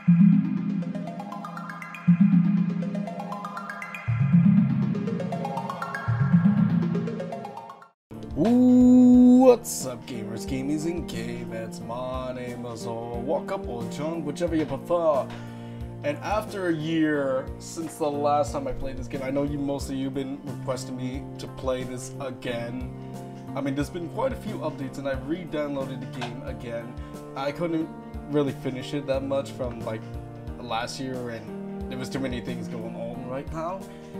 What's up, gamers, gamies, and K-Vets? My name is Walk Up or Jung, whichever you prefer. And after a year since the last time I played this game, I know most of you have been requesting me to play this again. I mean, there's been quite a few updates, and I re-downloaded the game again. I couldn't really finish it that much from like last year, and there was too many things going on right now.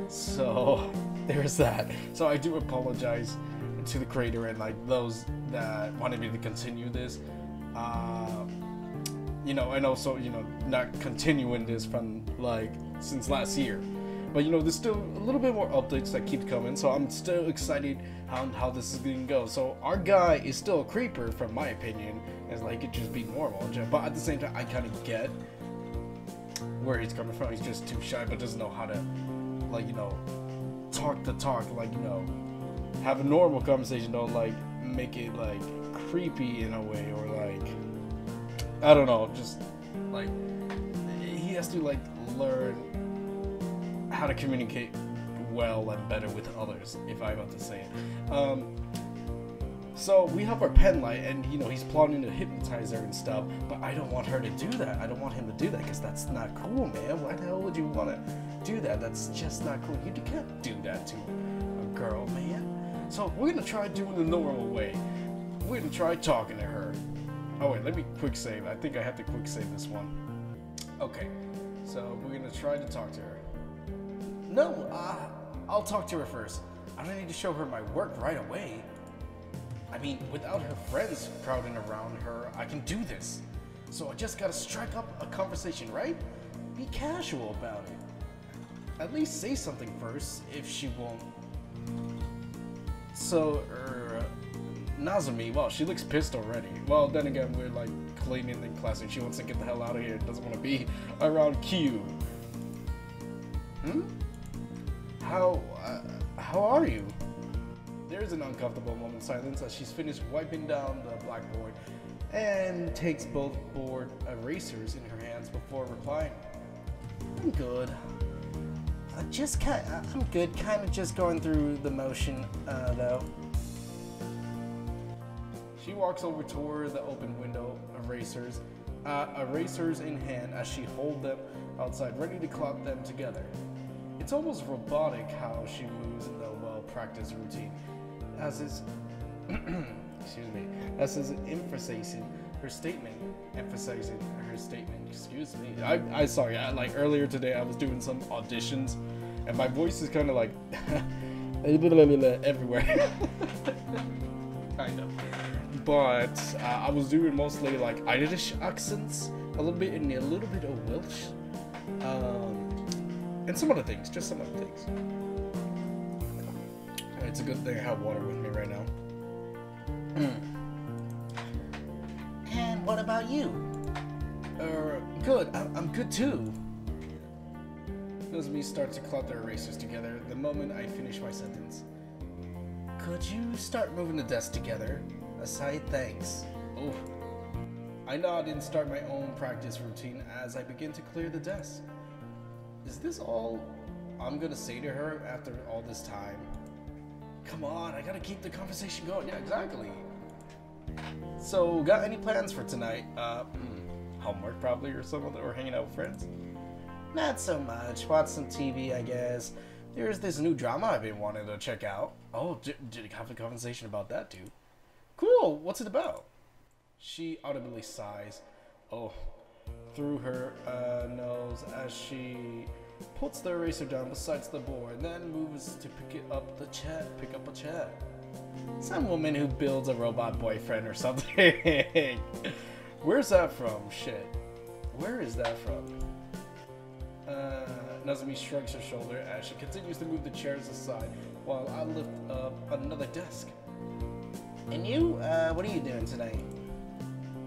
So there's that. So I do apologize to the creator and like those that wanted me to continue this, you know, and also, you know, not continuing this from like since last year. But you know, there's still a little bit more updates that keep coming, so I'm still excited how this is gonna go. So our guy is still a creeper, from my opinion, as like it just be normal, but at the same time I kind of get where he's coming from. He's just too shy, but doesn't know how to, like, you know, talk the talk, like, you know, have a normal conversation, don't like make it like creepy in a way, or like, I don't know, just like he has to like learn how to communicate well and better with others, if I'm about to say it. So we have our Penlight, and you know, he's plotting to hypnotize her and stuff, but I don't want her to do that. I don't want him to do that, because that's not cool, man. Why the hell would you want to do that? That's just not cool. You can't do that to a girl, man. So we're gonna try doing the normal way. We're gonna try talking to her. Oh wait, let me quick save. I think I have to quick save this one. Okay, so we're gonna try to talk to her. No, I'll talk to her first. I don't need to show her my work right away. I mean, without her friends crowding around her, I can do this. So I just gotta strike up a conversation, right? Be casual about it. At least say something first, if she won't. So, Nazumi, well, she looks pissed already. Well, then again, we're like cleaning and classing. She wants to get the hell out of here. Doesn't want to be around Q. How are you? There's an uncomfortable moment of silence as she's finished wiping down the blackboard and takes both board erasers in her hands before replying. I'm good. I'm good, kind of just going through the motion, though. She walks over toward the open window, erasers in hand, as she holds them outside, ready to clap them together. It's almost robotic how she moves in the well-practiced routine, as is, excuse me, as is emphasizing her statement. Excuse me. I sorry. Like earlier today, I was doing some auditions, and my voice is kind of like everywhere. Kind of. But I was doing mostly like Irish accents, a little bit in a little bit of Welsh, and some other things, just some other things. It's a good thing I have water with me right now. And what about you? Good. I'm good too. Nazumi starts to clap their erasers together the moment I finish my sentence. Could you start moving the desk together? Aside, thanks. Oh. I nod and start my own practice routine as I begin to clear the desk. Is this all I'm gonna say to her after all this time? Come on, I gotta keep the conversation going. Yeah, exactly. So, got any plans for tonight? Homework probably, or something, or hanging out with friends? Not so much. Watch some TV, I guess. There's this new drama I've been wanting to check out. Oh, did you have a conversation about that, dude? Cool. What's it about? She audibly sighs. Oh, through her nose as she puts the eraser down beside the board, and then moves to pick up a chair. Some woman who builds a robot boyfriend or something. Where's that from? Shit. Where is that from? Nazumi shrugs her shoulder as she continues to move the chairs aside while I lift up another desk. And you, what are you doing tonight?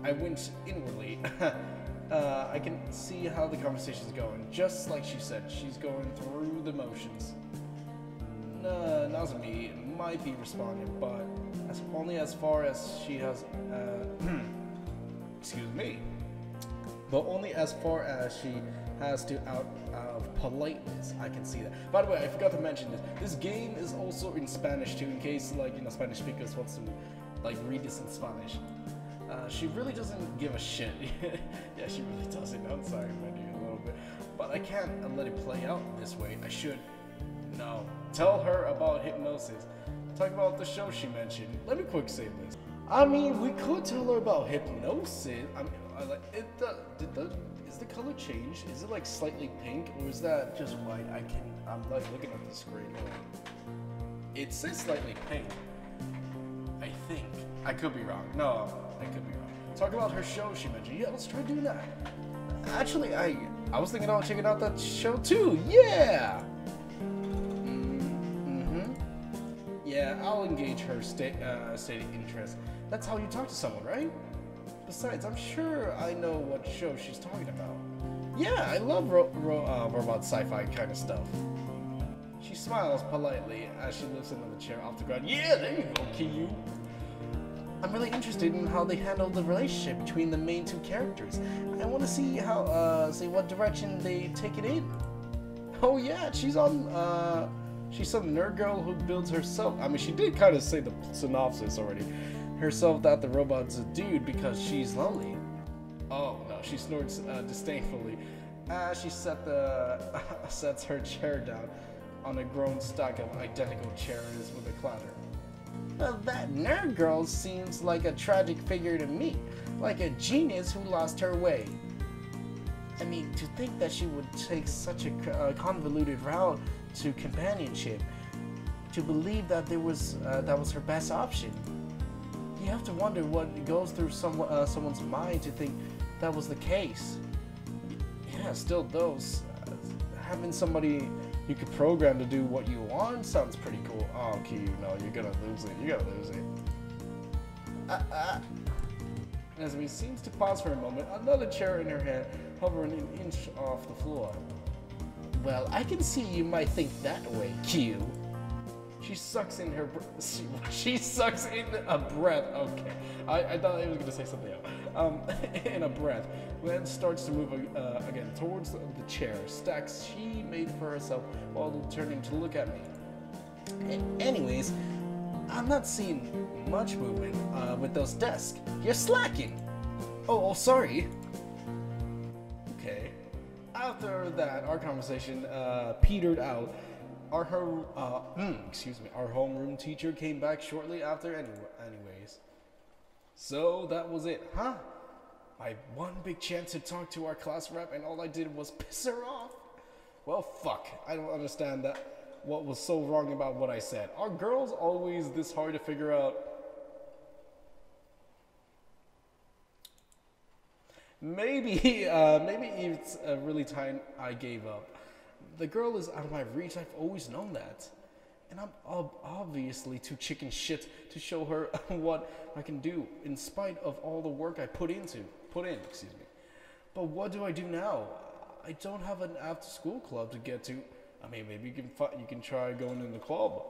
I wince inwardly. I can see how the conversation's going. Just like she said, she's going through the motions. Nazumi might be responding, but only as far as she has, excuse me. but only as far as she has to out of politeness. I can see that. By the way, I forgot to mention this. This game is also in Spanish too, in case like Spanish speakers wants to like read this in Spanish. She really doesn't give a shit. Yeah, she really doesn't. I'm sorry if I do a little bit, but I can't let it play out this way. I should. No. Tell her about Hypnotize. Talk about the show she mentioned. Let me quick say this. I mean, we could tell her about Hypnotize. I mean, is the color changed? Is it like slightly pink, or is that just white? I'm like looking at the screen. It says slightly pink. I think. I could be wrong. No, I could be wrong. Talk about her show she mentioned. Yeah, let's try doing that. Actually, I was thinking about checking out that show too. Yeah. Yeah, I'll engage her stated interest. That's how you talk to someone, right? Besides, I'm sure I know what show she's talking about. Yeah, I love robot sci-fi kind of stuff. She smiles politely as she lifts another chair off the ground. Yeah, there you go, Kiyu. I'm really interested in how they handle the relationship between the main two characters. I want to see how, see what direction they take it in. Oh yeah, she's some nerd girl who builds herself. I mean, she did kind of say the synopsis already. Herself that the robot's a dude because she's lonely. Oh no, she snorts disdainfully as she sets her chair down on a grown stack of identical chairs with a clatter. Well, that nerd girl seems like a tragic figure to me, like a genius who lost her way. I mean, to think that she would take such a convoluted route to companionship, to believe that that was her best option. You have to wonder what goes through someone's mind to think that was the case. Yeah, still those having somebody you could program to do what you want sounds pretty cool. Oh, okay, no, you're gonna lose it. You're gonna lose it. As he seems to pause for a moment, another chair in her hand, hovering an inch off the floor. Well, I can see you might think that way, Q. She sucks in her. She sucks in a breath. Okay, I thought I was gonna say something else. In a breath, then starts to move again towards the chair stacks she made for herself while turning to look at me. Anyways, I'm not seeing much movement with those desks. You're slacking. Oh, sorry. Okay. After that, our conversation petered out. Our homeroom teacher came back shortly after anyways. So that was it, huh? My one big chance to talk to our class rep and all I did was piss her off? Well, fuck. I don't understand that. What was so wrong about what I said? Are girls always this hard to figure out? Maybe it's a really time I gave up. The girl is out of my reach. I've always known that. And I'm obviously too chicken shit to show her what I can do in spite of all the work I put in, excuse me. But what do I do now? I don't have an after-school club to get to. I mean, maybe you can try going in the club.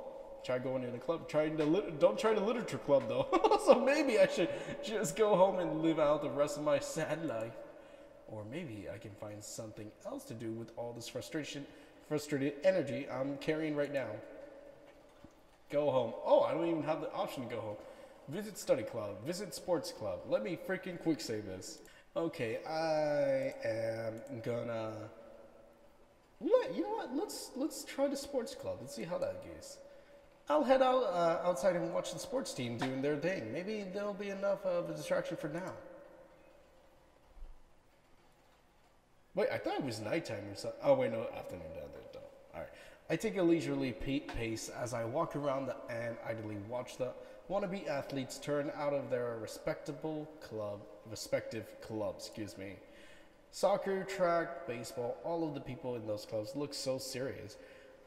Don't try the literature club though. So maybe I should just go home and live out the rest of my sad life. Or maybe I can find something else to do with all this frustrated energy I'm carrying right now. Go home. Oh, I don't even have the option to go home. Visit study club. Visit sports club. Let me freaking quick say this. Okay, I am gonna. You know what? Let's try the sports club. Let's see how that goes. I'll head out outside and watch the sports team doing their thing. Maybe there'll be enough of a distraction for now. Wait, I thought it was nighttime or something. Oh, wait, no, afternoon down there, though. All right. I take a leisurely pace as I walk around and idly watch the wannabe athletes turn out of their respective clubs, Soccer, track, baseball, all of the people in those clubs look so serious.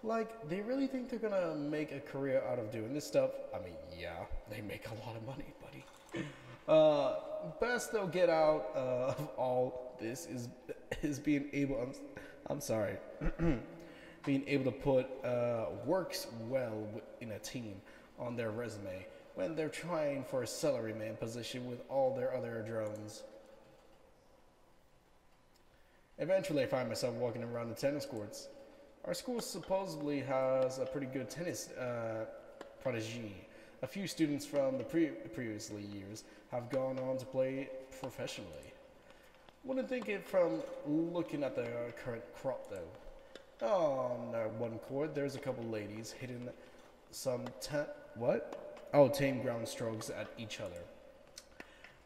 Like, they really think they're gonna make a career out of doing this stuff? I mean, yeah, they make a lot of money, buddy. Best they'll get out of all this is being able, being able to put works well in a team on their resume when they're trying for a salaryman position with all their other drones. Eventually, I find myself walking around the tennis courts. Our school supposedly has a pretty good tennis protege. A few students from the previous years have gone on to play professionally. Wouldn't think it from looking at the current crop, though. On one court, there's a couple ladies hitting some tame ground strokes at each other.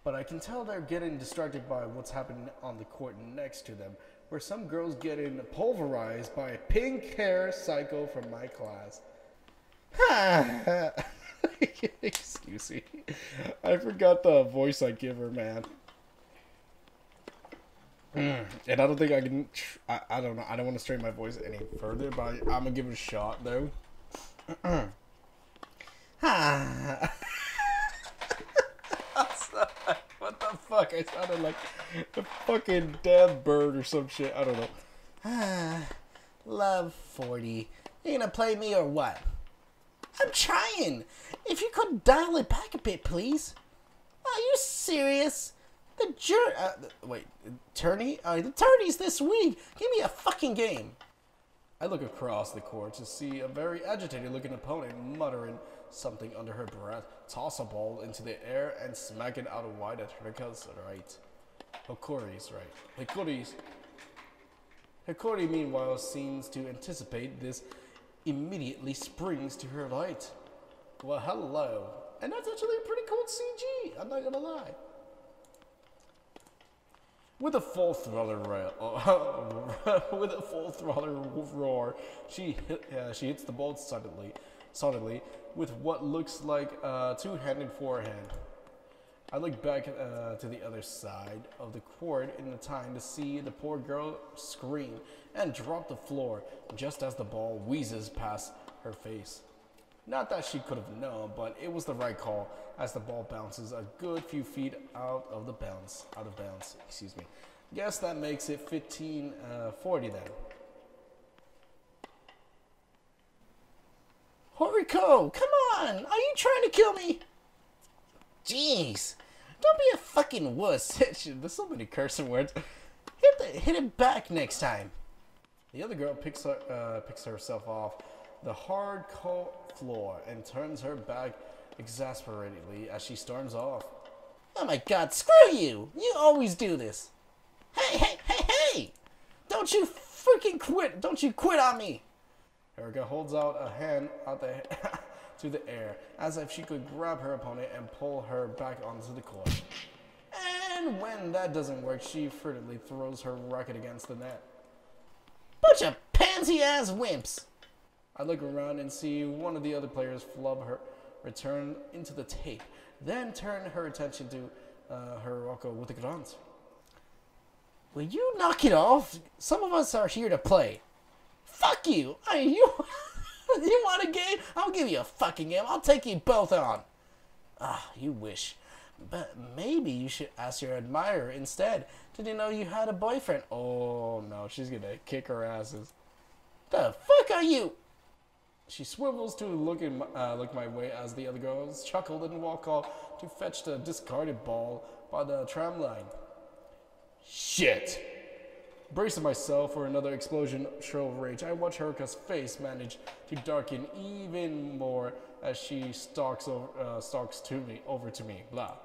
But I can tell they're getting distracted by what's happening on the court next to them, where some girl's getting pulverized by a pink hair psycho from my class. Excuse me. I forgot the voice I give her, man. And I don't think I can... I don't know. I don't want to strain my voice any further, but I'm going to give it a shot, though. What the fuck? I sounded like a fucking dead bird or some shit. I don't know. Love 40. You gonna play me or what? I'm trying. If you could dial it back a bit, please. Are you serious? The tourney? The tourney's this week. Give me a fucking game. I look across the court to see a very agitated looking opponent muttering something under her breath, toss a ball into the air and smack it out wide at Hikori's right. Hikori's right. Hikori meanwhile seems to anticipate this, immediately springs to her right. Well, hello. And that's actually a pretty cool CG, I'm not gonna lie. With a full throttle roar, she hits the ball solidly with what looks like a two-handed forehand. I look back to the other side of the court in the time to see the poor girl scream and drop the floor just as the ball whizzes past her face. Not that she could have known, but it was the right call as the ball bounces a good few feet out of bounds. Excuse me. Guess that makes it 15-40 then. Horiko, come on! Are you trying to kill me? Jeez, don't be a fucking wuss. There's so many cursing words. Hit it back next time. The other girl picks herself off the hard cold floor and turns her back exasperatedly as she storms off. Oh my god, screw you! You always do this. Hey! Don't you freaking quit! Don't you quit on me! Erica holds out a hand to the air as if she could grab her opponent and pull her back onto the court. And when that doesn't work, she furtively throws her racket against the net. Bunch of pansy-ass wimps! I look around and see one of the other players flub her return into the tape, then turn her attention to Hiroko with a grunt. Will you knock it off? Some of us are here to play. Fuck you! You want a game? I'll give you a fucking game. I'll take you both on. You wish. But maybe you should ask your admirer instead. Did you know you had a boyfriend? Oh no, she's gonna kick her asses. The fuck are you? She swivels to look my way as the other girls chuckle and walk off to fetch the discarded ball by the tram line. Shit! Bracing myself for another explosion of rage, I watch Haruka's face manage to darken even more as she stalks over to me. Blah.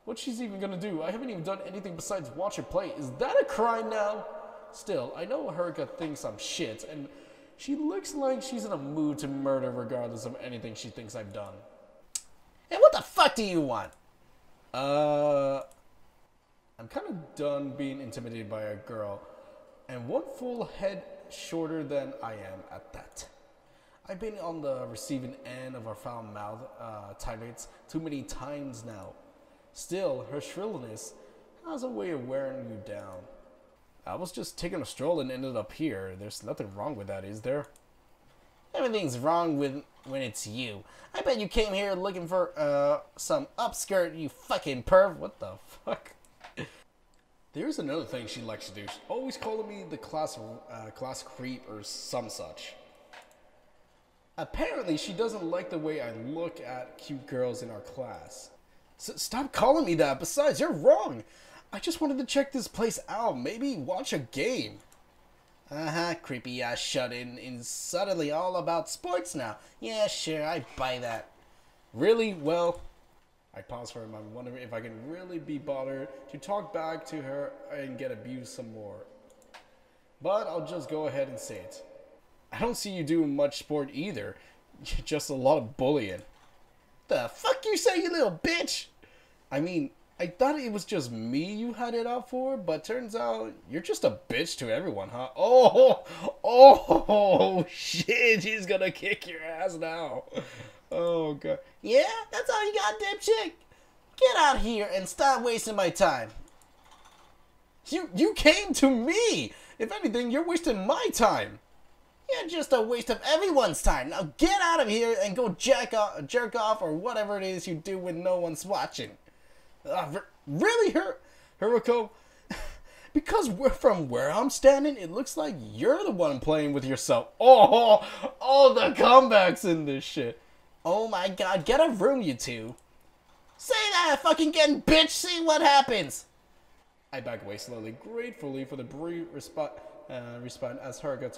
What she's even gonna do? I haven't even done anything besides watch her play. Is that a crime now? Still, I know Haruka thinks I'm shit, and she looks like she's in a mood to murder regardless of anything she thinks I've done. Hey, what the fuck do you want? I'm kind of done being intimidated by a girl, and one full head shorter than I am at that. I've been on the receiving end of her foul mouth tirades too many times now. Still, her shrillness has a way of wearing you down. I was just taking a stroll and ended up here. There's nothing wrong with that, is there? Everything's wrong when it's you. I bet you came here looking for some upskirt, you fucking perv. What the fuck? There's another thing she likes to do. She's always calling me the class creep or some such. Apparently, she doesn't like the way I look at cute girls in our class. Stop calling me that. Besides, you're wrong. I just wanted to check this place out. Maybe watch a game. Creepy ass shut-in is suddenly all about sports now. Yeah, sure, I buy that. Really? Well, I pause for a moment, wondering if I can really be bothered to talk back to her and get abused some more. But I'll just go ahead and say it. I don't see you doing much sport either. Just a lot of bullying. The fuck you say, you little bitch? I mean, I thought it was just me you had it out for, but turns out you're just a bitch to everyone, huh? Oh, shit, he's gonna kick your ass now. Oh, God. Yeah, that's all you got, dipshit? Get out here and stop wasting my time. You came to me! If anything, you're wasting my time. You're just a waste of everyone's time. Now get out of here and go jerk off or whatever it is you do when no one's watching. Really, Hiroko? Because from where I'm standing, it looks like you're the one playing with yourself. Oh, the comebacks in this shit. Oh my god, get a room, you two. Say that fucking again, bitch, see what happens. I back away slowly, gratefully for the brief respite as Hiroko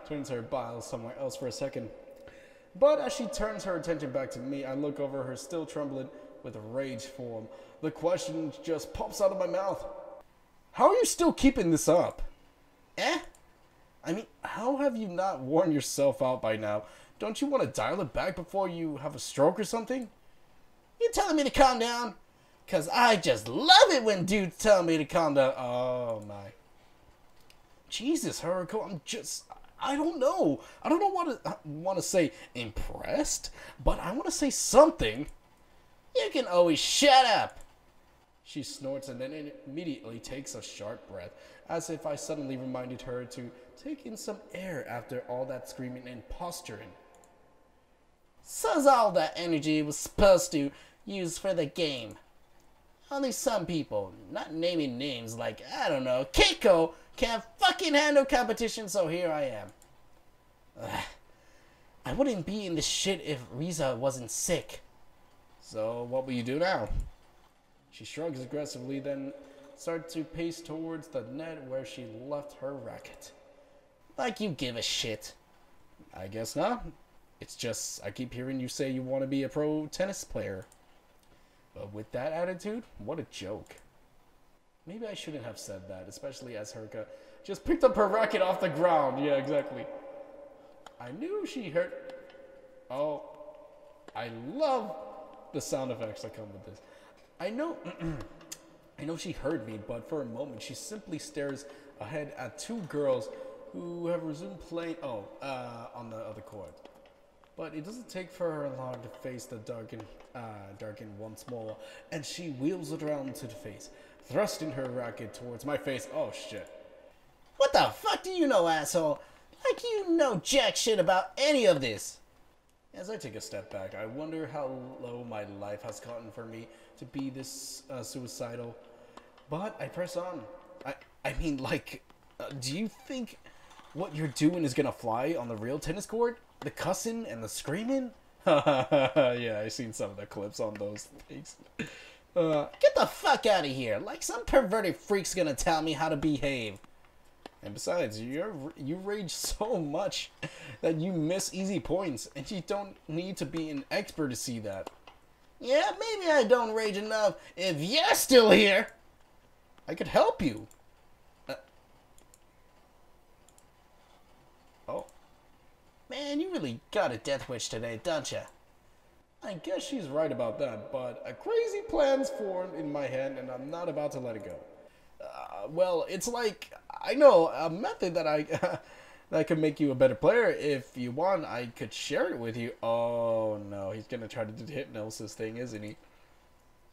turns her bile somewhere else for a second. But as she turns her attention back to me, I look over her, still trembling with a rage form. The question just pops out of my mouth. How are you still keeping this up? I mean, how have you not worn yourself out by now? Don't you want to dial it back before you have a stroke or something? You telling me to calm down? Cause I just love it when dudes tell me to calm down. Oh my. Jesus, Hiroko, I don't know. I don't know what I want to say impressed, but I want to say something. You can always shut up. She snorts and then immediately takes a sharp breath, as if I suddenly reminded her to take in some air after all that screaming and posturing. So's all that energy was supposed to use for the game. Only some people, not naming names like, I don't know, Keiko, can't fucking handle competition, so here I am. Ugh. I wouldn't be in this shit if Riza wasn't sick. So what will you do now? She shrugs aggressively, then starts to pace towards the net where she left her racket. Like you give a shit. I guess not. It's just, I keep hearing you say you want to be a pro tennis player. But with that attitude, what a joke. Maybe I shouldn't have said that, especially as Hiroko just picked up her racket off the ground. Yeah, exactly. I knew she heard... Oh, I love the sound effects that come with this. I know she heard me, but for a moment she simply stares ahead at two girls who have resumed playing on the other court. But it doesn't take for her long to face the darken once more, and she wheels it around to the face, thrusting her racket towards my face. Oh shit. What the fuck do you know, asshole? Like you know jack shit about any of this. As I take a step back, I wonder how low my life has gotten for me to be this suicidal. But I press on. I mean, like, do you think what you're doing is gonna fly on the real tennis court? The cussing and the screaming? Yeah, I've seen some of the clips on those things. Get the fuck out of here. Like some perverted freak's gonna tell me how to behave. And besides, you rage so much that you miss easy points, and you don't need to be an expert to see that. Yeah, maybe I don't rage enough. If you're still here, I could help you. Oh. Man, you really got a death wish today, don't you? I guess she's right about that, but a crazy plan's formed in my head, and I'm not about to let it go. Well, it's like, I know a method that that could make you a better player. If you want, I could share it with you. Oh no, he's gonna try to do the hypnosis thing, isn't he?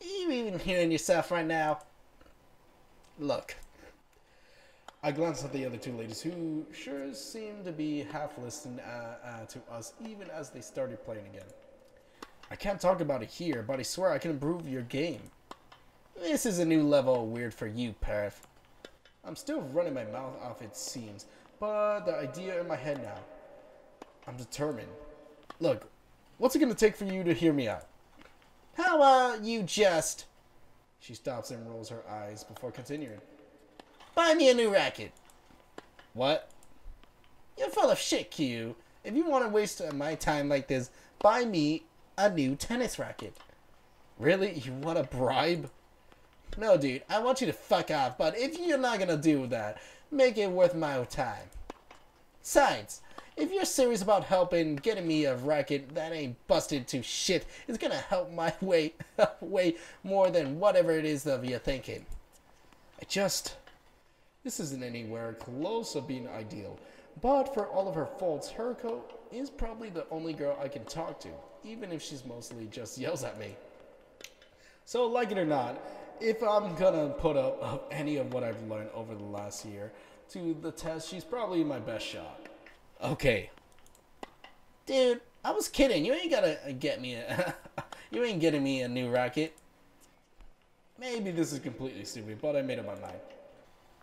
You even hearing yourself right now? Look. I glanced at the other two ladies who sure seemed to be half listening to us even as they started playing again. I can't talk about it here, but I swear I can improve your game. This is a new level of weird for you, perf. I'm still running my mouth off, it seems, but the idea in my head now. I'm determined. Look, what's it gonna take for you to hear me out? How about you just... She stops and rolls her eyes before continuing. Buy me a new racket. What? You're full of shit, Q. If you want to waste my time like this, buy me a new tennis racket. Really? You want a bribe? No, dude. I want you to fuck off, but if you're not gonna do that, make it worth my time. Besides, if you're serious about helping getting me a racket that ain't busted to shit, it's gonna help my way more than whatever it is that you're thinking. This isn't anywhere close to being ideal. But for all of her faults, Haruko is probably the only girl I can talk to, even if she's mostly just yells at me. So, like it or not, if I'm gonna put up any of what I've learned over the last year to the test, she's probably my best shot. Okay. Dude, I was kidding. You ain't gotta get me you ain't getting me a new racket. Maybe this is completely stupid, but I made up my mind.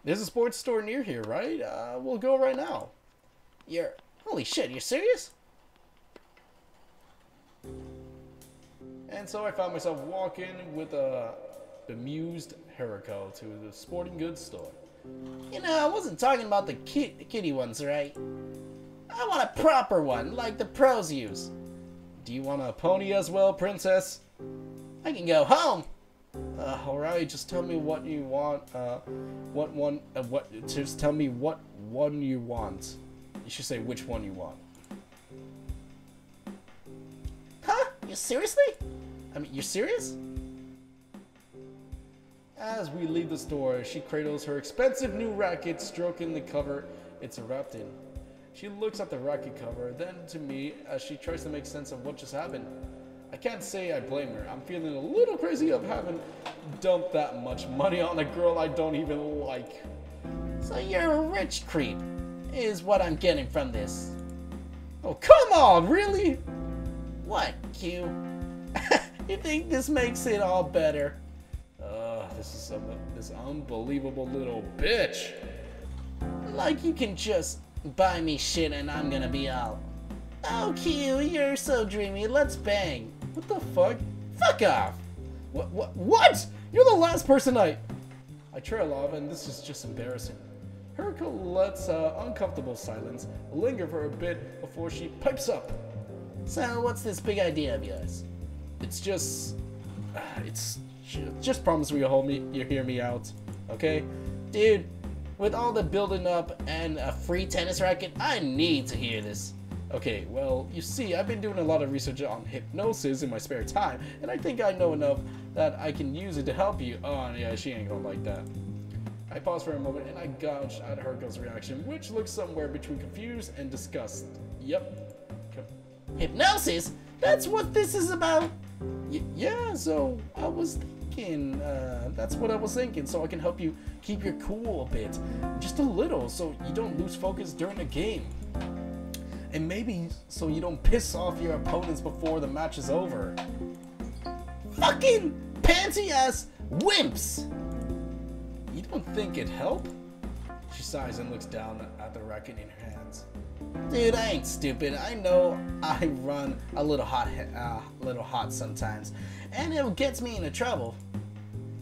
There's a sports store near here, right? We'll go right now. Holy shit, you're serious? And so I found myself walking with a bemused Haruko to the sporting goods store. You know, I wasn't talking about the kitty ones, right? I want a proper one, like the pros use. Do you want a pony as well, princess? I can go home. Alright, just tell me what you want. Just tell me what one you want. You should say which one you want. Huh? You seriously? I mean, you're serious? As we leave the store, she cradles her expensive new racket, stroking the cover it's wrapped in. She looks at the racket cover, then to me as she tries to make sense of what just happened. I can't say I blame her. I'm feeling a little crazy of having dumped that much money on a girl I don't even like. So you're a rich creep, is what I'm getting from this. Oh, come on, really? What, Q? You think this makes it all better? This unbelievable little bitch. Like you can just buy me shit and I'm gonna be out. Oh, Q, you're so dreamy. Let's bang. What the fuck? Fuck off. What? You're the last person I trail off, and this is just embarrassing. Haruko lets uncomfortable silence linger for a bit before she pipes up. So what's this big idea of yours? Just promise me you hear me out, okay? Dude, with all the building up and a free tennis racket, I need to hear this. Okay, well, you see, I've been doing a lot of research on hypnosis in my spare time, and I think I know enough that I can use it to help you. Oh, yeah, she ain't gonna like that. I paused for a moment, and I gouged at Haruko's reaction, which looked somewhere between confused and disgust. Yep. Hypnosis? That's what this is about? Yeah, so I was thinking, that's what I was thinking, so I can help you keep your cool a bit. Just a little, so you don't lose focus during the game. And maybe so you don't piss off your opponents before the match is over. Fucking pansy-ass wimps! You don't think it'd help? She sighs and looks down at the racket in her hands. Dude, I ain't stupid. I know I run a little hot sometimes, and it gets me into trouble.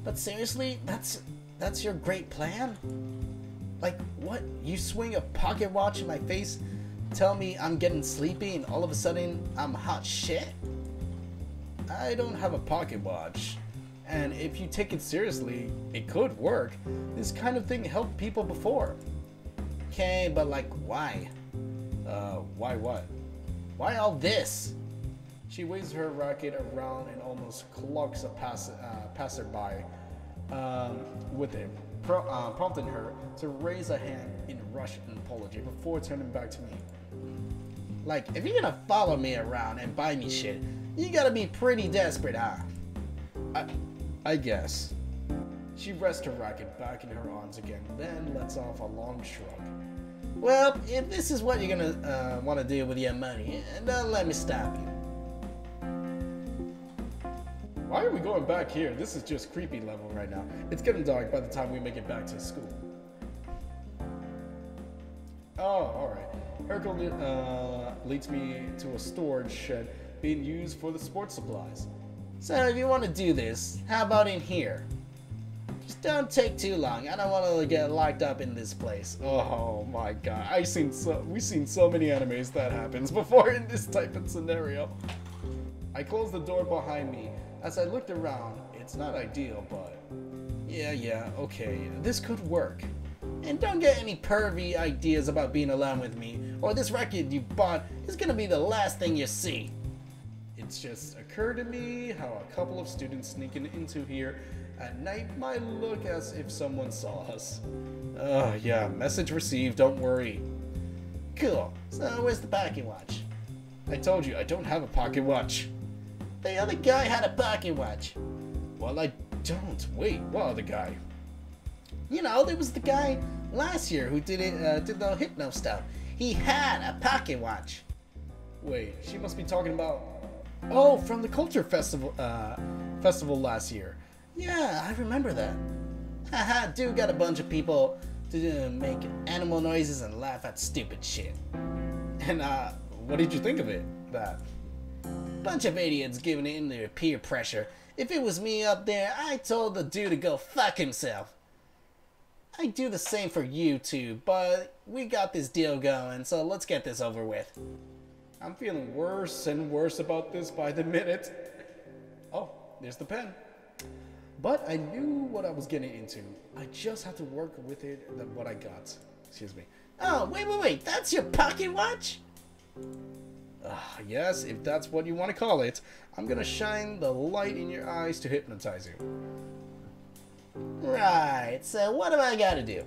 But seriously, that's your great plan? Like, what? You swing a pocket watch in my face, tell me I'm getting sleepy, and all of a sudden I'm hot shit? I don't have a pocket watch, and if you take it seriously, it could work. This kind of thing helped people before. Okay, but like, why? Why what? Why all this? She waves her racket around and almost clocks a passerby with it, prompting her to raise a hand in rush and apology before turning back to me. Like, if you're gonna follow me around and buy me shit, you gotta be pretty desperate, huh? I guess. She rests her racket back in her arms again, then lets off a long shrug. Well, if this is what you're gonna want to do with your money, don't let me stop you. Why are we going back here? This is just creepy level right now. It's getting dark by the time we make it back to school. Oh, alright. Haruko leads me to a storage shed being used for the sports supplies. So if you want to do this, how about in here? Just don't take too long. I don't want to get locked up in this place. Oh my god, we've seen so many animes that happens before in this type of scenario. I closed the door behind me. As I looked around, it's not ideal, but yeah, okay, this could work. And don't get any pervy ideas about being alone with me, or this record you bought is gonna be the last thing you see. It's just occurred to me how a couple of students sneaking into here at night might look as if someone saw us. Yeah, message received, don't worry. Cool, so where's the pocket watch? I told you, I don't have a pocket watch. The other guy had a pocket watch. Well, I don't. Wait, what other guy? You know, there was the guy last year who did the hypno stuff. He had a pocket watch. Wait, she must be talking about... Oh, from the culture festival last year. Yeah, I remember that. Haha, dude got a bunch of people to make animal noises and laugh at stupid shit. And what did you think of it? That bunch of idiots giving in their peer pressure. If it was me up there, I told the dude to go fuck himself. I'd do the same for you two, but we got this deal going, so let's get this over with. I'm feeling worse and worse about this by the minute. Oh, there's the pen. But I knew what I was getting into. I just had to work with it than what I got. Excuse me. Oh, wait, that's your pocket watch? Yes, if that's what you want to call it. I'm gonna shine the light in your eyes to hypnotize you. Right, so what do I gotta do?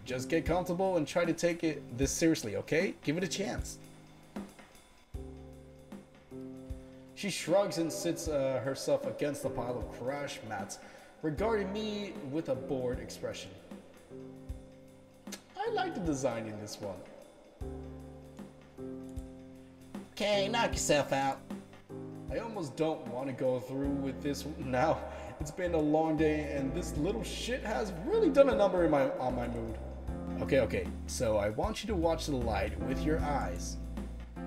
Just get comfortable and try to take this seriously, okay? Give it a chance. She shrugs and sits herself against the pile of crash mats, regarding me with a bored expression. I like the design in this one. Okay, knock yourself out. I almost don't want to go through with this now. It's been a long day and this little shit has really done a number on my mood. Okay, so I want you to watch the light with your eyes.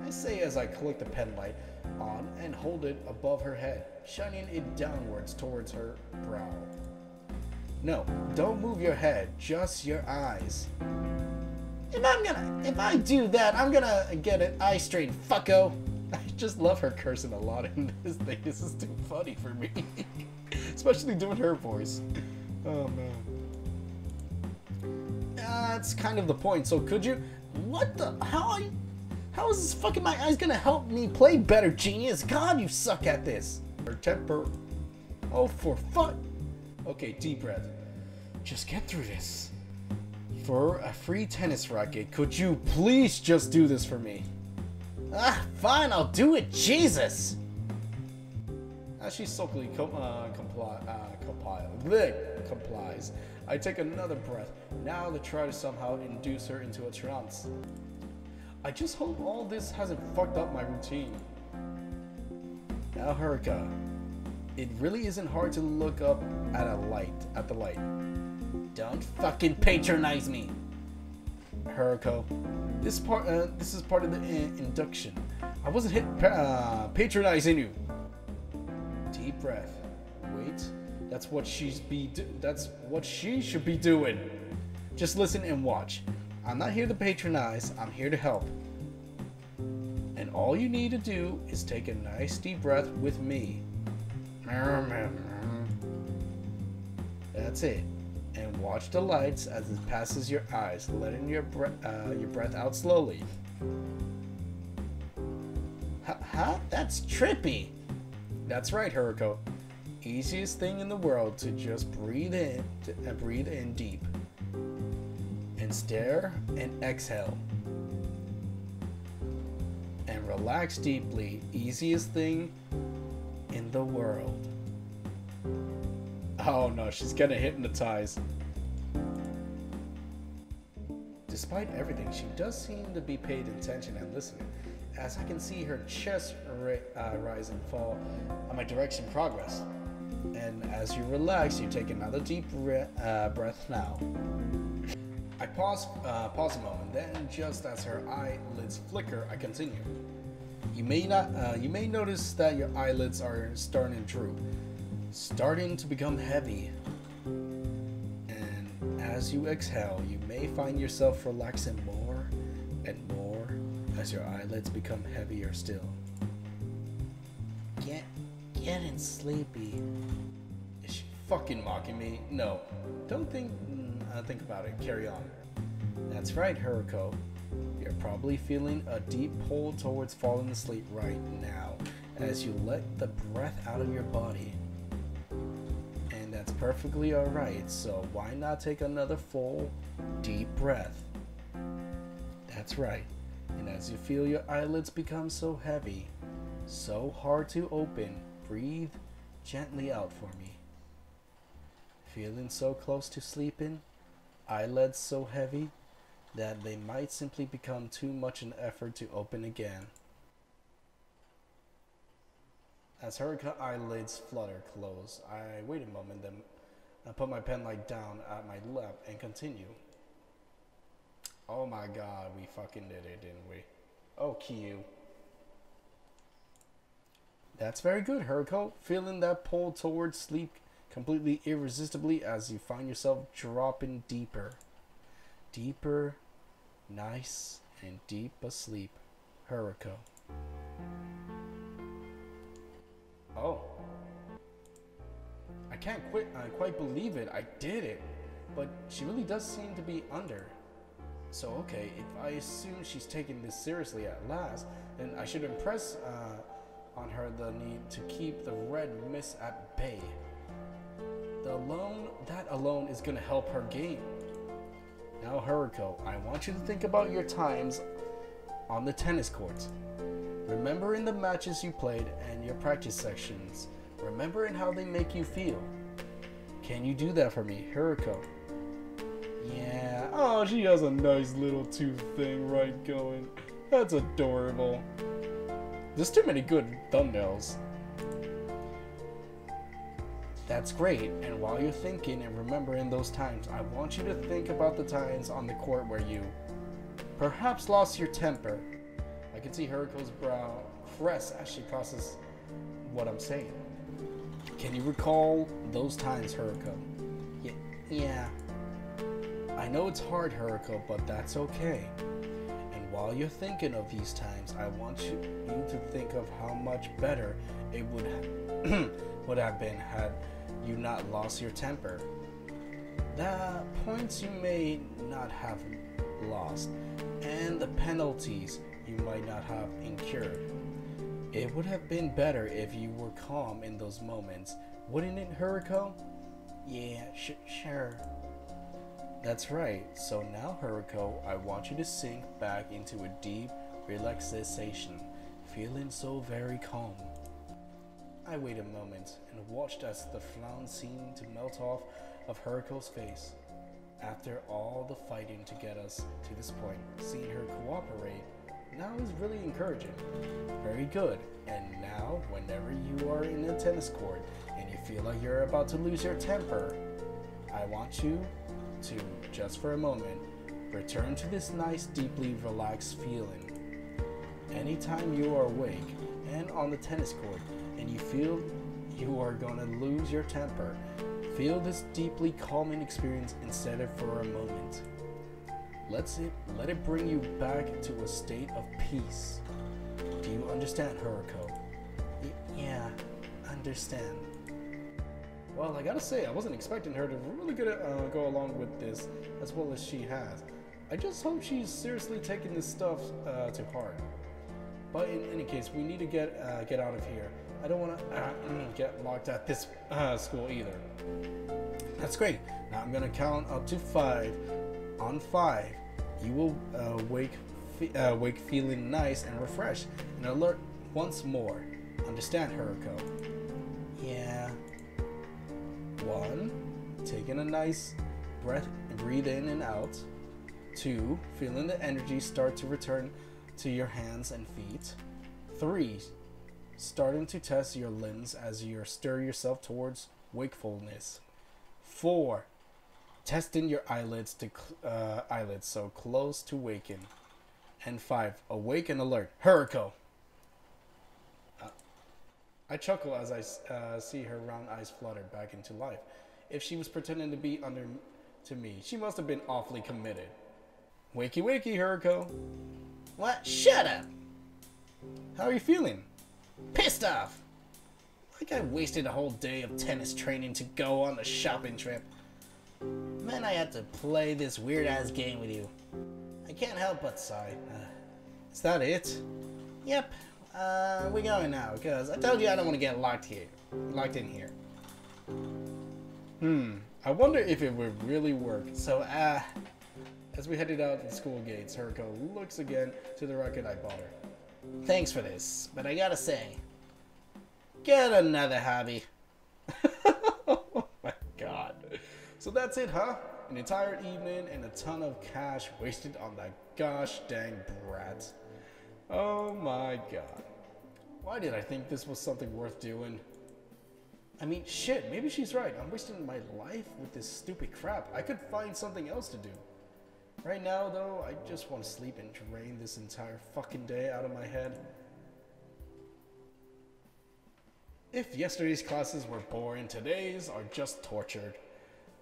I say as I click the penlight on and hold it above her head, shining it downwards towards her brow. No, don't move your head, just your eyes. If I do that, I'm gonna get an eye strain, fucko. I just love her cursing a lot in this thing. This is too funny for me. Especially doing her voice. Oh man. That's kind of the point, so could you... What the... How is this fucking my eyes gonna help me play better, genius? God, you suck at this. Her temper... Oh, for fuck... Okay, deep breath. Just get through this. For a free tennis racket, could you please just do this for me? Fine, I'll do it, Jesus! As she sulkily complies, I take another breath, now to try to somehow induce her into a trance. I just hope all this hasn't fucked up my routine. Now, Haruka, it really isn't hard to look up at the light. Don't fucking patronize me. Haruka, this is part of the induction. I wasn't patronizing you. Deep breath. Wait, that's what she should be doing. Just listen and watch. I'm not here to patronize. I'm here to help. And all you need to do is take a nice deep breath with me. That's it. And watch the lights as it passes your eyes, letting your breath out slowly. Huh? That's trippy. That's right, Haruko. Easiest thing in the world to just breathe in deep. And stare and exhale. And relax deeply. Easiest thing in the world. Oh no, she's gonna hypnotize. Despite everything, she does seem to be paying attention and listening, as I can see her chest rise and fall on my direction progress. And as you relax, you take another deep breath now. I pause a moment, then just as her eyelids flicker, I continue. You may notice that your eyelids are starting to droop, starting to become heavy. as you exhale, you may find yourself relaxing more and more as your eyelids become heavier still. Getting sleepy. Is she fucking mocking me? No. Don't think about it. Carry on. That's right, Haruko. You're probably feeling a deep pull towards falling asleep right now as you let the breath out of your body. And that's perfectly alright, so why not take another full, deep breath? That's right. And as you feel your eyelids become so heavy, so hard to open, breathe gently out for me. Feeling so close to sleeping, eyelids so heavy that they might simply become too much an effort to open again. As her eyelids flutter close, I wait a moment, then I put my penlight down at my lap and continue. Oh my god, we fucking did it, didn't we? Oh, Kyu. That's very good, Haruko. Feeling that pull towards sleep completely irresistibly as you find yourself dropping deeper. Deeper, nice, and deep asleep, Haruko. Oh. I can't quite believe it. I did it. But she really does seem to be under. So, okay, if I assume she's taking this seriously at last, then I should impress on her the need to keep the red mist at bay. That alone is going to help her game. Now, Haruko, I want you to think about your times on the tennis court. Remembering the matches you played and your practice sections. Remembering how they make you feel. Can you do that for me, Haruko? Yeah. Oh, she has a nice little tooth thing right going. That's adorable. There's too many good thumbnails. That's great, and while you're thinking and remembering those times, I want you to think about the times on the court where you perhaps lost your temper. I can see Haruko's brow crest as she processes what I'm saying. Can you recall those times, Haruko? Yeah. I know it's hard, Haruko, but that's okay. And while you're thinking of these times, I want you to think of how much better it would have been had you not lost your temper. The points you may not have lost, and the penalties you might not have incurred. It would have been better if you were calm in those moments, wouldn't it, Haruko? Yeah, sure. That's right. So now, Haruko, I want you to sink back into a deep relaxation, feeling so very calm. I wait a moment and watched as the frown seemed to melt off of Haruko's face. After all the fighting to get us to this point, seeing her cooperate now is really encouraging. Very good. And now, whenever you are in a tennis court and you feel like you're about to lose your temper, I want you to, just for a moment, return to this nice, deeply relaxed feeling. Anytime you are awake and on the tennis court and you feel you are going to lose your temper, feel this deeply calming experience instead of for a moment. Let it bring you back to a state of peace. Do you understand, Haruko? Yeah, understand. Well, I gotta say, I wasn't expecting her to really go along with this as well as she has. I just hope she's seriously taking this stuff to heart. But in any case, we need to get out of here. I don't want to get locked at this school either. That's great. Now I'm gonna count up to 5. On 5, you will wake feeling nice and refreshed and alert once more. Understand, Haruko? Yeah. 1, taking a nice breath, breathe in and out. 2, feeling the energy start to return to your hands and feet. 3, starting to test your limbs as you stir yourself towards wakefulness. 4, testing your eyelids so close to waking. And 5, awake and alert. Haruko! I chuckle as I see her round eyes flutter back into life. If she was pretending to be under to me. She must have been awfully committed. Wakey wakey, Haruko. What? Shut up! How are you feeling? Pissed off! Like I wasted a whole day of tennis training to go on a shopping trip. Man, I had to play this weird-ass game with you. I can't help but sigh. Is that it? Yep. We're going now, because I told you I don't want to get locked in here. I wonder if it would really work. So, as we headed out the school gates, Haruko looks again to the record I bought her. Thanks for this, but I gotta say, get another hobby. Oh my god. So that's it, huh? An entire evening and a ton of cash wasted on that gosh dang brat. Oh my god. Why did I think this was something worth doing? I mean, shit, maybe she's right. I'm wasting my life with this stupid crap. I could find something else to do. Right now, though, I just want to sleep and drain this entire fucking day out of my head. If yesterday's classes were boring, today's are just tortured.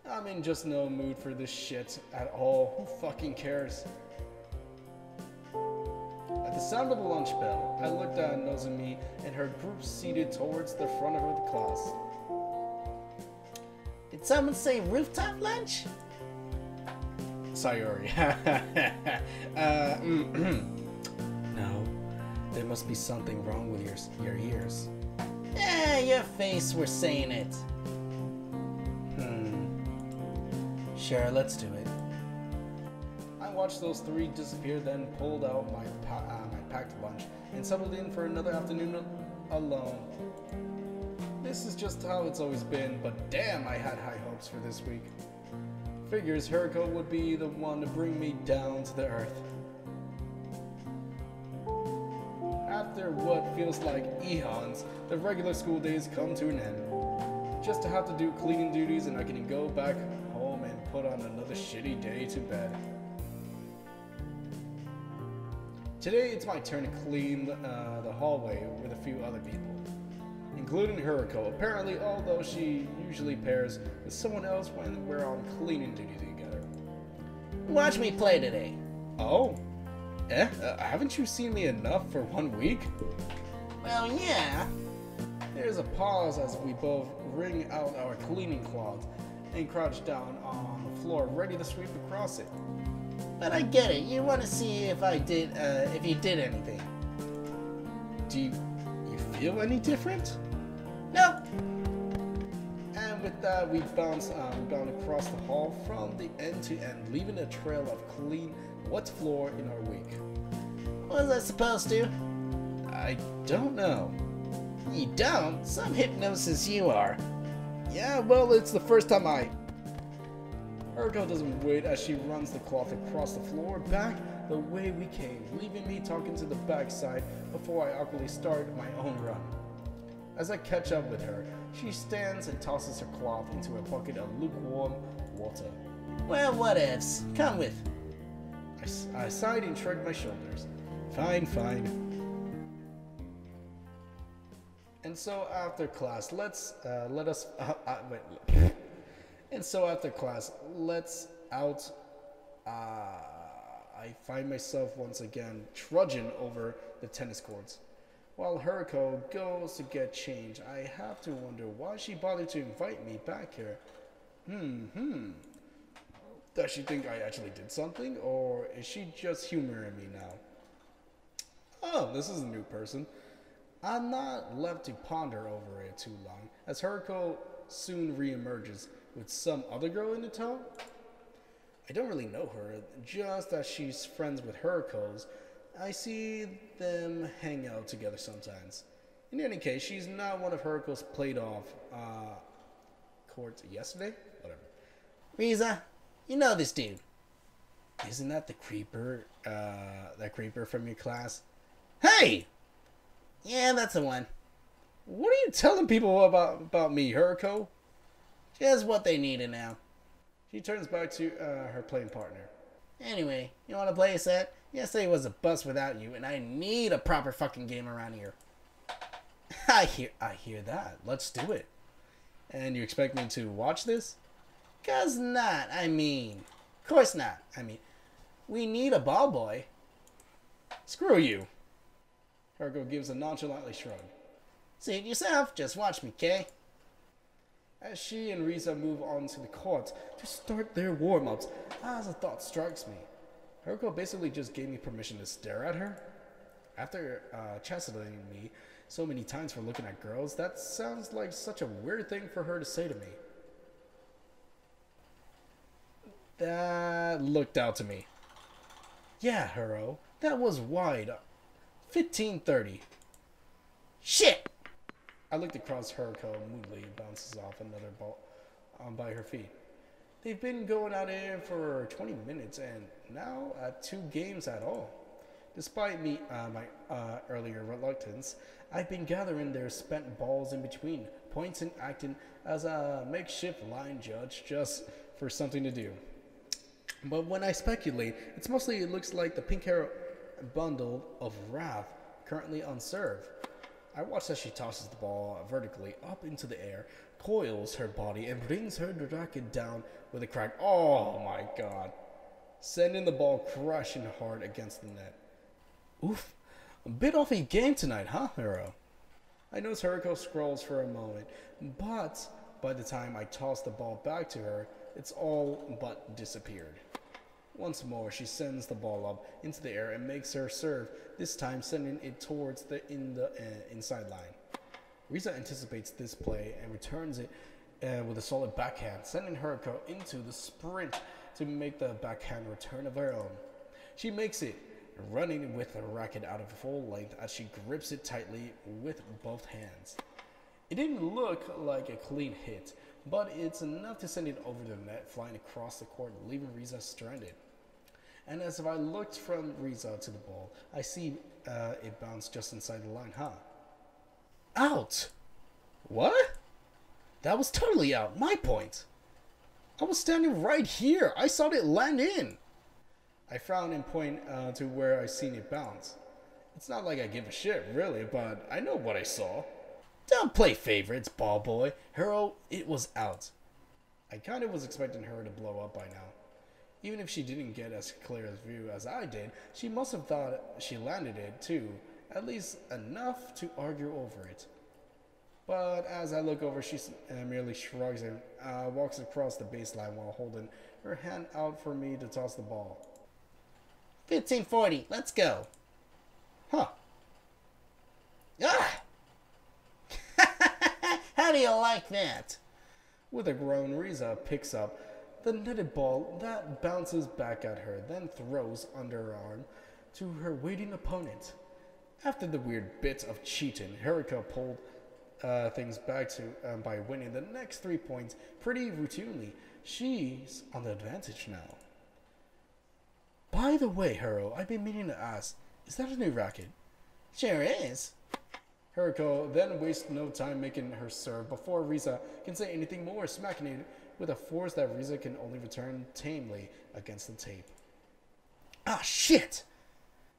I'm in just no mood for this shit at all. Who fucking cares? At the sound of the lunch bell, I looked at Nozomi and her group seated towards the front of the class. Did someone say rooftop lunch? Sayori. No, there must be something wrong with your ears. Your face were saying it. Sure, let's do it. I watched those three disappear, then pulled out my packed lunch and settled in for another afternoon alone. This is just how it's always been, but damn, I had high hopes for this week. Figures Haruko would be the one to bring me down to the earth. After what feels like eons, the regular school days come to an end. Just to have to do cleaning duties and I can go back home and put on another shitty day to bed. Today it's my turn to clean the hallway with a few other people, including Haruko, apparently, although she usually pairs with someone else when we're on cleaning duty together. Watch me play today. Oh? Haven't you seen me enough for 1 week? Well, yeah. There's a pause as we both wring out our cleaning cloths and crouch down on the floor, ready to sweep across it. But I get it. You want to see if you did anything. Do you feel any different? Nope. And with that, we bound across the hall from the end to end, leaving a trail of clean, wet floor in our wake. What was I supposed to? I don't know. You don't? Some hypnosis you are. Yeah, well, it's the first time Haruko doesn't wait as she runs the cloth across the floor back the way we came, leaving me talking to the backside before I awkwardly start my own run. As I catch up with her, she stands and tosses her cloth into a bucket of lukewarm water. Well, what-ifs. Come with. I sighed and shrugged my shoulders. Fine. And so after class, I find myself once again trudging over the tennis courts. While Haruko goes to get change, I have to wonder why she bothered to invite me back here. Does she think I actually did something, or is she just humoring me now? Oh, this is a new person. I'm not left to ponder over it too long, as Haruko soon reemerges with some other girl in the tow. I don't really know her, just as she's friends with Haruko's. I see them hang out together sometimes. In any case, she's not one of Haruko's played off courts yesterday? Whatever. Riza, you know this dude. Isn't that the creeper, from your class? Hey! Yeah, that's the one. What are you telling people about me, Haruko? Just what they need to know. She turns back to her playing partner. Anyway, you want to play a set? Yesterday was a bust without you, and I need a proper fucking game around here. I hear that. Let's do it. And you expect me to watch this? 'Cause not, Of course not. We need a ball boy. Screw you. Haruko gives a nonchalantly shrug. Suit yourself, just watch me, Kay. As she and Riza move on to the court to start their warm-ups, as a thought strikes me. Haruko basically just gave me permission to stare at her. After chastening me so many times for looking at girls, that sounds like such a weird thing for her to say to me. That looked out to me. Yeah, Haro, that was wide. 15-30. Shit! I looked across Haruko moodily and bounces off another ball by her feet. They've been going at it for 20 minutes and now at 2 games at all. Despite my earlier reluctance, I've been gathering their spent balls in between points and acting as a makeshift line judge just for something to do. But when I speculate, it looks like the pink hair bundle of wrath currently on serve. I watch as she tosses the ball vertically up into the air, coils her body, and brings her racket down with a crack. Oh my god. Sending the ball crashing hard against the net. Oof. A bit off a game tonight, huh, Hero? I notice Haruko scrolls for a moment, but by the time I toss the ball back to her, it's all but disappeared. Once more, she sends the ball up into the air and makes her serve, this time sending it towards the inside line. Riza anticipates this play and returns it with a solid backhand, sending Haruko into the sprint to make the backhand return of her own. She makes it, running with the racket out of full length as she grips it tightly with both hands. It didn't look like a clean hit, but it's enough to send it over the net, flying across the court, leaving Riza stranded. And as if I looked from Riza to the ball, I see it bounce just inside the line, huh? Out! What? That was totally out. My point. I was standing right here. I saw it land in. I frown and point to where I seen it bounce. It's not like I give a shit, really, but I know what I saw. Don't play favorites, ball boy. Hero, it was out. I kind of was expecting her to blow up by now. Even if she didn't get as clear a view as I did, she must have thought she landed it too, at least enough to argue over it. But as I look over, she merely shrugs and walks across the baseline while holding her hand out for me to toss the ball. 15-40, let's go. Huh. Ah! How do you like that? With a groan, Riza picks up the netted ball that bounces back at her, then throws under her arm to her waiting opponent. After the weird bit of cheating, Haruko pulled things back to by winning the next 3 points pretty routinely. She's on the advantage now. By the way, Haro, I've been meaning to ask, is that a new racket? Sure is. Haruko then wastes no time making her serve before Riza can say anything more, smacking it with a force that Riza can only return tamely against the tape. Ah, shit!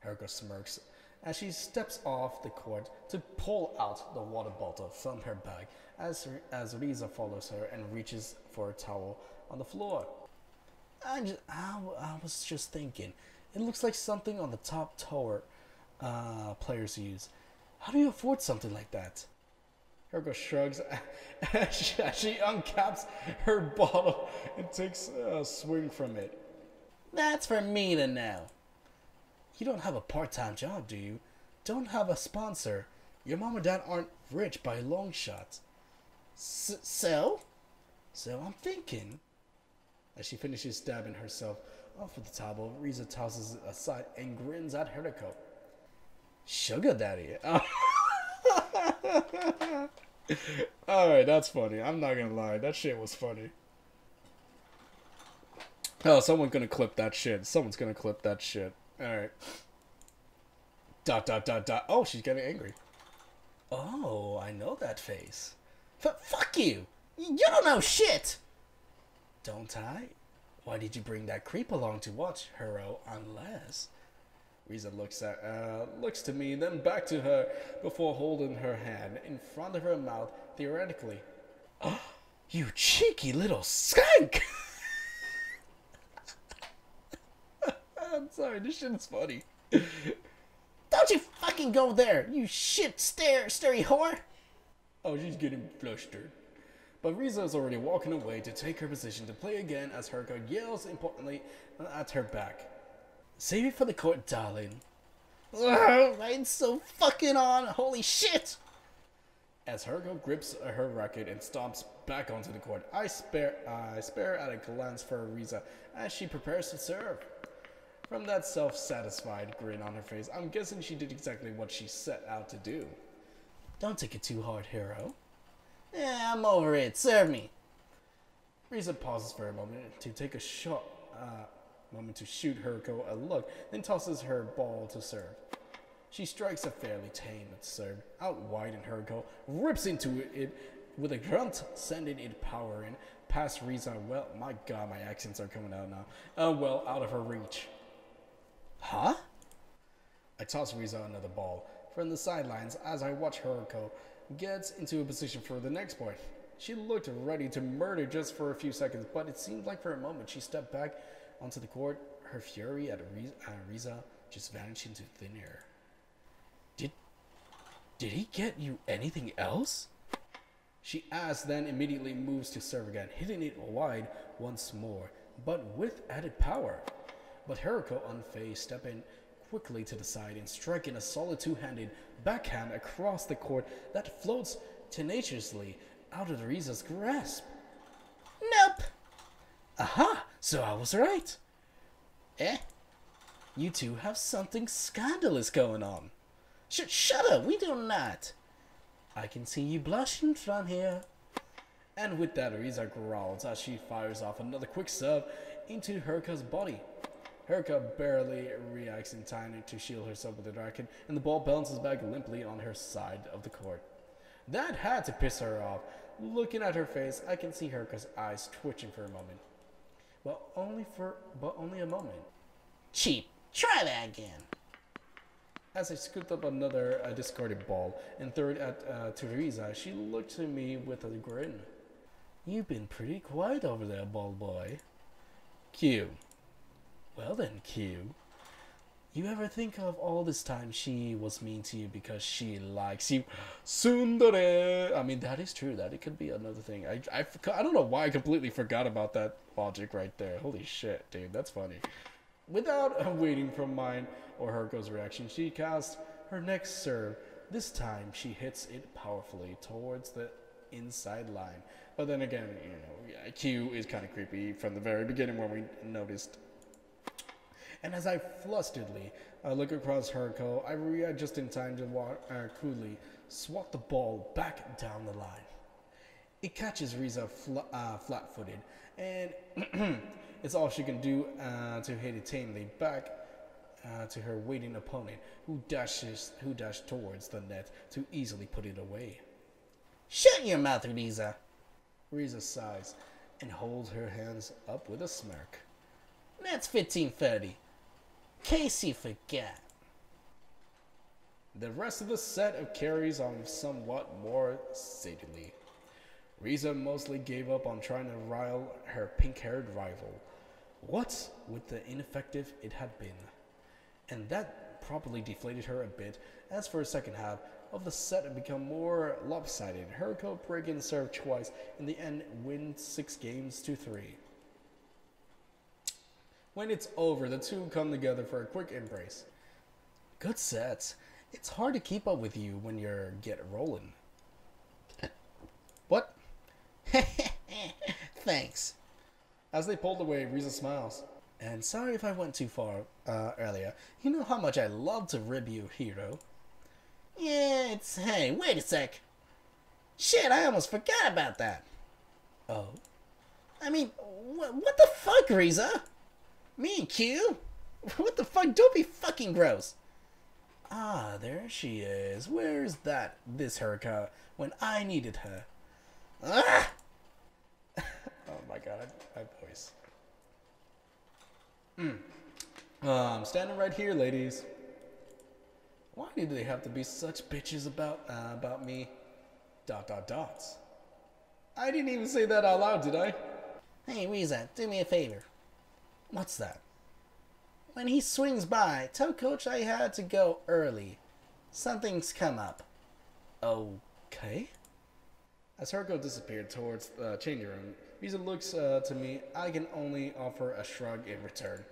Haruko smirks as she steps off the court to pull out the water bottle from her bag as Riza follows her and reaches for a towel on the floor. I was just thinking, it looks like something on the top tower players use. How do you afford something like that? Haruko shrugs as she uncaps her bottle and takes a swing from it. That's for me to know. You don't have a part-time job, do you? Don't have a sponsor. Your mom and dad aren't rich by a long shot. So I'm thinking. As she finishes stabbing herself off with the towel, Riza tosses it aside and grins at Haruko. Sugar daddy. Alright, that's funny. I'm not gonna lie. That shit was funny. Oh, someone's gonna clip that shit. Someone's gonna clip that shit. Alright. ... Oh, she's getting angry. Oh, I know that face. Fuck you! You don't know shit! Don't I? Why did you bring that creep along to watch, Hero, unless... Riza looks to me, then back to her before holding her hand in front of her mouth, theoretically. You cheeky little skank! I'm sorry, this shit is funny. Don't you fucking go there, you shit starey whore! Oh, she's getting flustered. But Riza is already walking away to take her position to play again as Haruko yells importantly at her back. Save it for the court, darling. Ugh, it's so fucking on, holy shit! As Haruko grips her racket and stomps back onto the court, I spare at a glance for Riza as she prepares to serve. From that self-satisfied grin on her face, I'm guessing she did exactly what she set out to do. Don't take it too hard, hero. Yeah, I'm over it. Serve me. Riza pauses for a moment to take a shot, to shoot Haruko a look, then tosses her ball to serve. She strikes a fairly tame serve out wide, and Haruko rips into it with a grunt, sending it powering past Riza. Well, my god, my accents are coming out now. Well, out of her reach. Huh? I toss Riza another ball from the sidelines as I watch Haruko gets into a position for the next point. She looked ready to murder just for a few seconds, but it seemed like for a moment she stepped back onto the court, her fury at Riza just vanished into thin air. Did he get you anything else? She asks, then immediately moves to serve again, hitting it wide once more, but with added power. But Haruko, unfazed, stepping quickly to the side and striking a solid two-handed backhand across the court that floats tenaciously out of Riza's grasp. Nope. Aha, so I was right. You two have something scandalous going on. Shut up, we do not. I can see you blushing from here. And with that, Riza growls as she fires off another quick serve into Haruko's body. Haruko barely reacts in time to shield herself with the racket, and the ball bounces back limply on her side of the court. That had to piss her off. Looking at her face, I can see Haruko's eyes twitching for a moment. But only a moment. Cheap. Try that again. As I scooped up another discarded ball and threw it to Riza, she looked to me with a grin. You've been pretty quiet over there, ball boy. Q. Well then, Q. You ever think of all this time she was mean to you because she likes you? Tsundere! I mean, that is true. That it could be another thing. I don't know why I completely forgot about that logic right there. Holy shit, dude. That's funny. Without waiting for mine or Haruko's reaction, she casts her next serve. This time, she hits it powerfully towards the inside line. But then again, Q is kind of creepy from the very beginning when we noticed. And as I flusteredly look across Haruko, I react just in time to coolly swat the ball back down the line. It catches Riza flat-footed, and it's all she can do to hit it tamely back to her waiting opponent, who dashed towards the net to easily put it away. Shut your mouth, Riza. Riza sighs and holds her hands up with a smirk. That's 1530. Case you forget. The rest of the set carries on somewhat more sadly. Riza mostly gave up on trying to rile her pink-haired rival. What with the ineffective it had been. And that probably deflated her a bit, as for the second half of the set had become more lopsided. Haruko breaking serve twice, in the end wins 6-3. When it's over, the two come together for a quick embrace. Good sets. It's hard to keep up with you when you're rolling. What? Thanks. As they pulled away, Riza smiles. And sorry if I went too far earlier. You know how much I love to rib you, hero. Yeah, hey, wait a sec. Shit, I almost forgot about that. Oh? I mean, what the fuck, Riza? Me and Q? What the fuck? Don't be fucking gross. Ah, there she is. Where's this Haruko when I needed her? Ah! Oh my god, my voice. I'm standing right here, ladies. Why do they have to be such bitches about me? Dots. I didn't even say that out loud, did I? Hey, Riza, do me a favor. What's that? When he swings by, tell Coach I had to go early. Something's come up. Okay. As Haruko disappeared towards the changing room, Riza looks to me. I can only offer a shrug in return.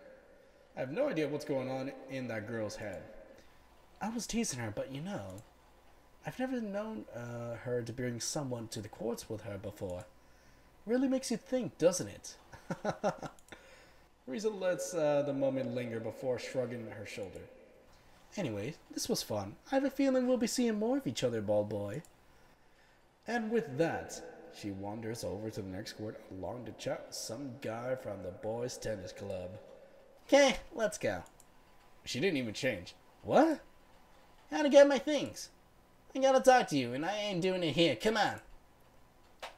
I have no idea what's going on in that girl's head. I was teasing her, but you know, I've never known her to bring someone to the courts with her before. Really makes you think, doesn't it? Riza lets the moment linger before shrugging her shoulder. Anyway, this was fun. I have a feeling we'll be seeing more of each other, bald boy. And with that, she wanders over to the next court along to chat with some guy from the boys' tennis club. Okay, let's go. She didn't even change. What? How to get my things? I gotta talk to you, and I ain't doing it here. Come on.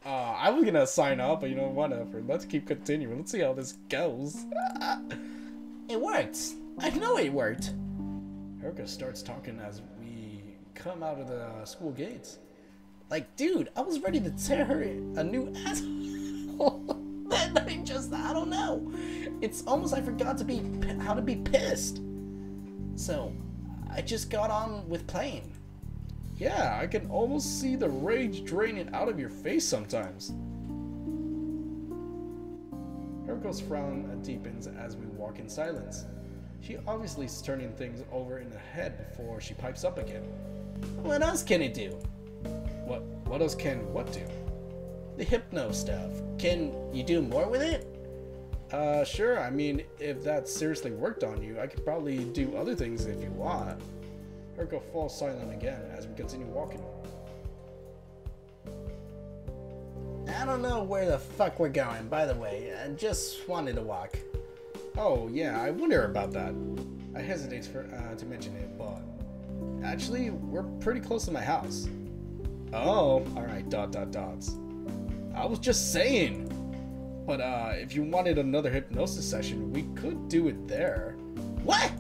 I was gonna sign up, but you know, whatever. Let's keep continuing. Let's see how this goes. It worked. I know it worked. Haruko starts talking as we come out of the school gates. Like, dude, I was ready to tear her a new asshole. Then I don't know. It's almost I forgot how to be pissed. So, I just got on with playing. Yeah, I can almost see the rage draining out of your face sometimes. Haruko's frown deepens as we walk in silence. She obviously is turning things over in her head before she pipes up again. What else can it do? What else can what do? The hypno stuff. Can you do more with it? Sure. I mean, if that seriously worked on you, I could probably do other things if you want. Haruko falls silent again as we continue walking. I don't know where the fuck we're going, by the way. I just wanted to walk. Oh, yeah, I wonder about that. I hesitate to mention it, but actually, we're pretty close to my house. Oh, alright, ... I was just saying. But, if you wanted another hypnosis session, we could do it there. What?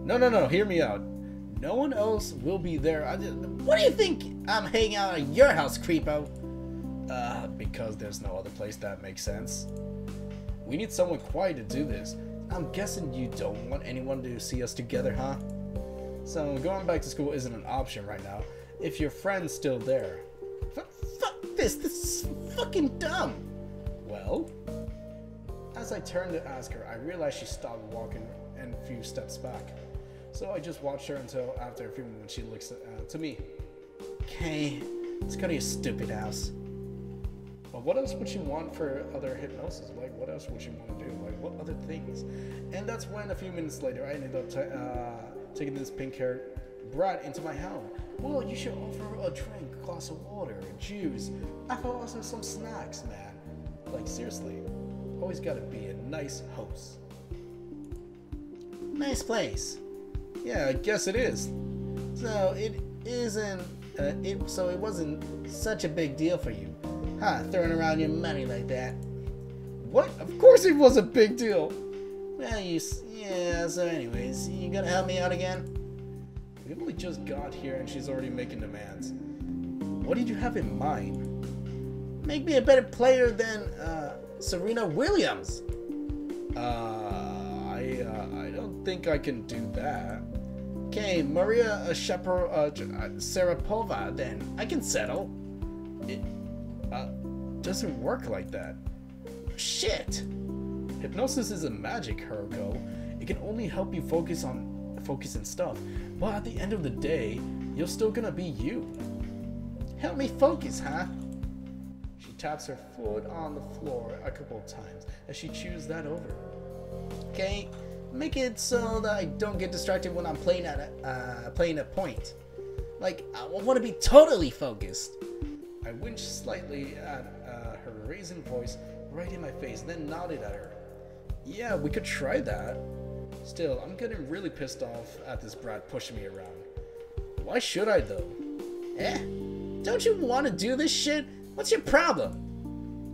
No, hear me out. No one else will be there. What do you think I'm hanging out at your house, creepo? Because there's no other place that makes sense. We need someone quiet to do this. I'm guessing you don't want anyone to see us together, huh? So going back to school isn't an option right now. If your friend's still there. Fuck this. This is fucking dumb. Well? As I turned to ask her, I realized she stopped walking and a few steps back. So I just watched her until after a few moments she looks to me. Okay, let's go to your stupid house. But what else would you want for other hypnosis? Like, what else would you want to do? Like, what other things? And that's when a few minutes later I ended up taking this pink-haired brat into my home. Well, you should offer a drink, a glass of water, juice. I thought also some snacks, man. Like, seriously, always gotta be a nice host. Nice place. Yeah, I guess it is. So it isn't. So it wasn't such a big deal for you, huh? Throwing around your money like that. What? Of course it was a big deal. Well, yeah. So, anyways, you gonna help me out again? We only just got here and she's already making demands. What did you have in mind? Make me a better player than Serena Williams. I don't think I can do that. Okay, Maria Sharapova, then. I can settle. It doesn't work like that. Shit. Hypnosis isn't magic, Haruko. It can only help you focus and stuff. But at the end of the day, you're still gonna be you. Help me focus, huh? She taps her foot on the floor a couple of times as she chews that over. Okay, make it so that I don't get distracted when I'm playing a point. Like, I want to be totally focused. I winced slightly at her raising voice right in my face, then nodded at her. Yeah, we could try that. Still, I'm getting really pissed off at this brat pushing me around. Why should I, though? Don't you want to do this shit? What's your problem?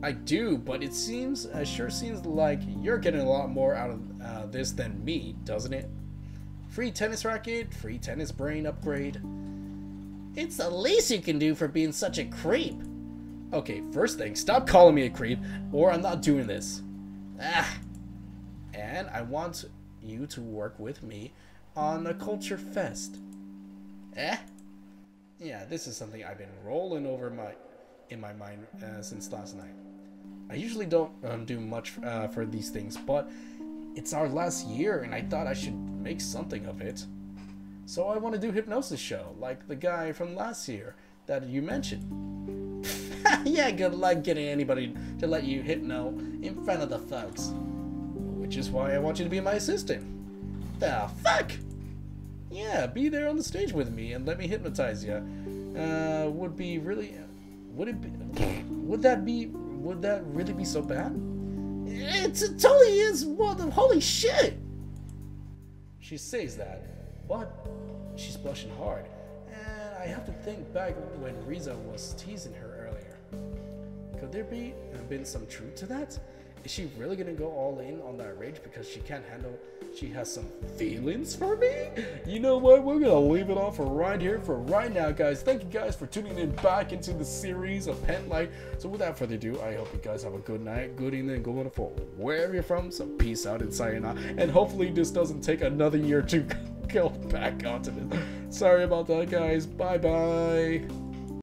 I do, but it sure seems like you're getting a lot more out of this than me, doesn't it? Free tennis racket, free tennis brain upgrade. It's the least you can do for being such a creep. Okay, first thing, stop calling me a creep, or I'm not doing this. And I want you to work with me on a culture fest. Yeah, this is something I've been rolling over in my mind since last night. I usually don't do much for these things, but it's our last year, and I thought I should make something of it. So I want to do hypnosis show, like the guy from last year that you mentioned. Yeah, good luck getting anybody to let you hypno in front of the folks. Which is why I want you to be my assistant. The fuck? Yeah, be there on the stage with me and let me hypnotize you. Would that really be so bad? It totally is. Well, holy shit. She says that, but she's blushing hard. And I have to think back when Riza was teasing her earlier. Could there been some truth to that? Is she really gonna go all in on that rage because she has some feelings for me? You know what, we're gonna leave it off for right here for right now, guys. Thank you guys for tuning in back into the series of Penlight. So without further ado, I hope you guys have a good night, good evening, going for wherever you're from. So peace out and sayonara, and hopefully this doesn't take another year to go back onto this. Sorry about that, guys. Bye bye.